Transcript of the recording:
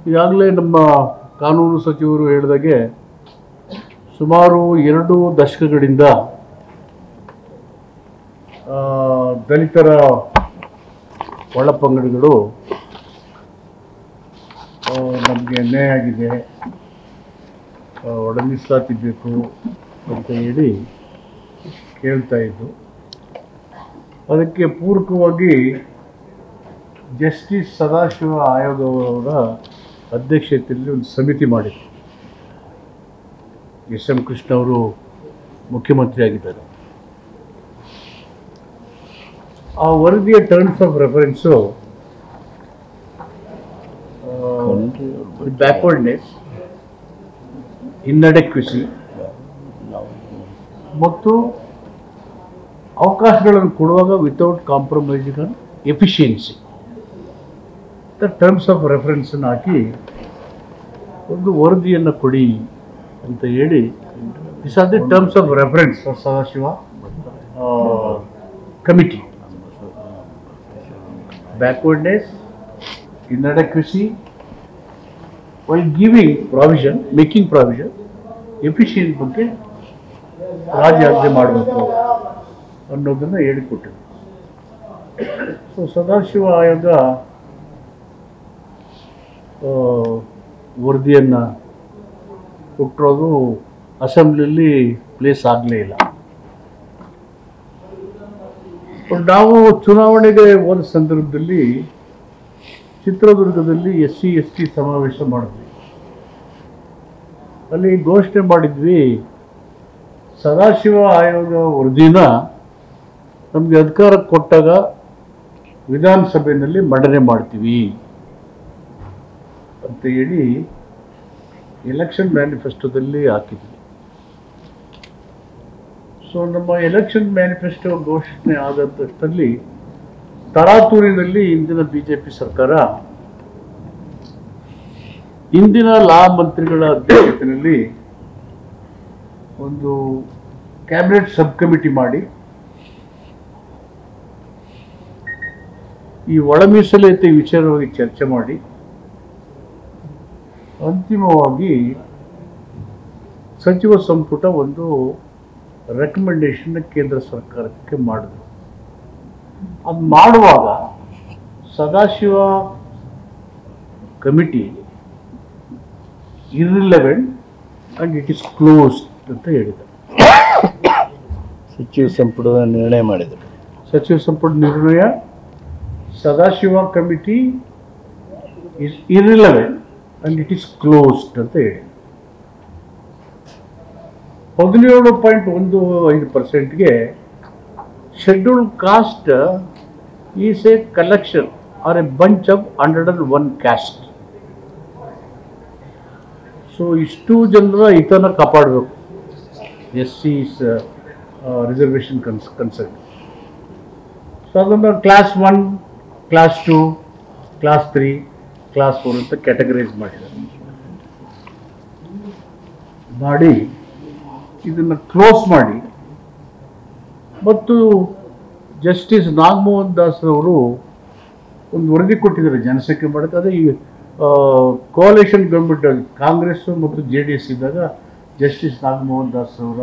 ಈಗಾಗಲೇ ನಮ್ಮ ಕಾನೂನು ಸಚಿವರು ಹೇಳಿದಾಗೆ ಸುಮಾರು 2 ದಶಕಗಳಿಂದ ದಲಿತರ ಒಳಪಂಗಡಗಳು ನಮಗೆ ಅನ್ಯಾಯ ಆಗಿದೆ, ಒಳ ಮೀಸಲಾತಿ ಬೇಕು ಅಂತ ಹೇಳಿ ಕೇಳ್ತಾ ಇದ್ದು, ಅದಕ್ಕೆ ಪೂರಕವಾಗಿ ಜಸ್ಟಿಸ್ ಸದಾಶಿವ ಆಯೋಗ ಅವರ ಅಧ್ಯಕ್ಷತೆಯಲ್ಲಿ ಒಂದು ಸಮಿತಿ ಮಾಡಿದ್ರು. ಎಸ್.ಎಂ. ಕೃಷ್ಣ ಅವರು ಮುಖ್ಯಮಂತ್ರಿ ಆಗಿದ್ದಾರೆ. ಆ ವರದಿಯ terms of reference backwardness, inadequacy ಮತ್ತು ಅವಕಾಶಗಳನ್ನು ಕೊಡುವಾಗ without compromising on efficiency terms of ರೆಫರೆನ್ಸನ್ನು ಹಾಕಿ ಒಂದು ವರದಿಯನ್ನು ಕೊಡಿ ಅಂತ ಹೇಳಿ, this are the terms of reference for Sadashiva committee. Backwardness, inadequacy, while giving provision, making provision, efficient ಬಗ್ಗೆ ರಾಜ್ಯಾಜ್ಞೆ ಮಾಡಬೇಕು ಅನ್ನೋದನ್ನು ಹೇಳಿಕೊಟ್ಟಿದೆ. ಸೊ ಸದಾಶಿವ ಆಯೋಗ ವರದಿಯನ್ನು ಕೊಟ್ಟಿರೋದು ಅಸೆಂಬ್ಲಿಯಲ್ಲಿ ಪ್ಲೇಸ್ ಆಗಲೇ ಇಲ್ಲ. ನಾವು ಚುನಾವಣೆಗೆ ಹೋದ ಸಂದರ್ಭದಲ್ಲಿ ಚಿತ್ರದುರ್ಗದಲ್ಲಿ SC/ST ಸಮಾವೇಶ ಮಾಡಿದ್ವಿ. ಅಲ್ಲಿ ಘೋಷಣೆ ಮಾಡಿದ್ವಿ, ಸದಾಶಿವ ಆಯೋಗ ವರದಿನ ನಮಗೆ ಅಧಿಕಾರ ಕೊಟ್ಟಾಗ ವಿಧಾನಸಭೆಯಲ್ಲಿ ಮಂಡನೆ ಮಾಡ್ತೀವಿ ಅಂತ ಹೇಳಿ ಎಲೆಕ್ಷನ್ ಮ್ಯಾನಿಫೆಸ್ಟೋದಲ್ಲಿ ಹಾಕಿದ್ವಿ. ಸೊ ನಮ್ಮ ಎಲೆಕ್ಷನ್ ಮ್ಯಾನಿಫೆಸ್ಟೋ ಘೋಷಣೆ ಆದ ತಕ್ಷಣದಲ್ಲಿ ತರಾತುರಿನಲ್ಲಿ ಇಂದಿನ ಬಿಜೆಪಿ ಸರ್ಕಾರ ಇಂದಿನ ಲಾ ಮಂತ್ರಿಗಳ ಅಧ್ಯಕ್ಷತೆಯಲ್ಲಿ ಒಂದು ಕ್ಯಾಬಿನೆಟ್ ಸಬ್ ಕಮಿಟಿ ಮಾಡಿ ಈ ಒಳ ಮೀಸಲಾತಿ ವಿಚಾರವಾಗಿ ಚರ್ಚೆ ಮಾಡಿ ಅಂತಿಮವಾಗಿ ಸಚಿವ ಸಂಪುಟ ಒಂದು ರೆಕಮೆಂಡೇಶನ್ ಕೇಂದ್ರ ಸರ್ಕಾರಕ್ಕೆ ಮಾಡಿದ್ರು. ಅದು ಮಾಡುವಾಗ Sadashiva committee irrelevant and it is closed ಅಂತ ಹೇಳಿದರು. ಸಚಿವ ಸಂಪುಟದ ನಿರ್ಣಯ ಮಾಡಿದರು. ಸಚಿವ ಸಂಪುಟ ನಿರ್ಣಯ, Sadashiva committee is irrelevant and it is closed ಅಂತ ಹೇಳಿ 17.15% scheduled caste is a collection are a bunch of 101 caste. So ಇಷ್ಟು ಜನರ ಹಿತನ ಕಾಪಾಡಬೇಕು SC's ರಿಸರ್ವೇಷನ್ ಕನ್ಸರ್ನ್. ಸೊ ಅದನ್ನು ಕ್ಲಾಸ್ 1, ಕ್ಲಾಸ್ 2, ಕ್ಲಾಸ್ 3, ಕ್ಲಾಸ್ 4 ಅಂತ ಕ್ಯಾಟಗರೈಸ್ ಮಾಡಿ ಇದನ್ನು ಕ್ಲೋಸ್ ಮಾಡಿ, ಮತ್ತು ಜಸ್ಟಿಸ್ ನಾಗಮೋಹನ್ ದಾಸ್ ಅವರು ಒಂದು ವರದಿ ಕೊಟ್ಟಿದ್ದಾರೆ ಜನಸಂಖ್ಯೆ ಮಾಡೋಕ್ಕೆ. ಅದೇ ಈ ಕೋalition ಗೌರ್ಮೆಂಟ್ ಕಾಂಗ್ರೆಸ್ ಮತ್ತು JDS ಇದ್ದಾಗ ಜಸ್ಟಿಸ್ ನಾಗಮೋಹನ್ ದಾಸ್ ಅವರ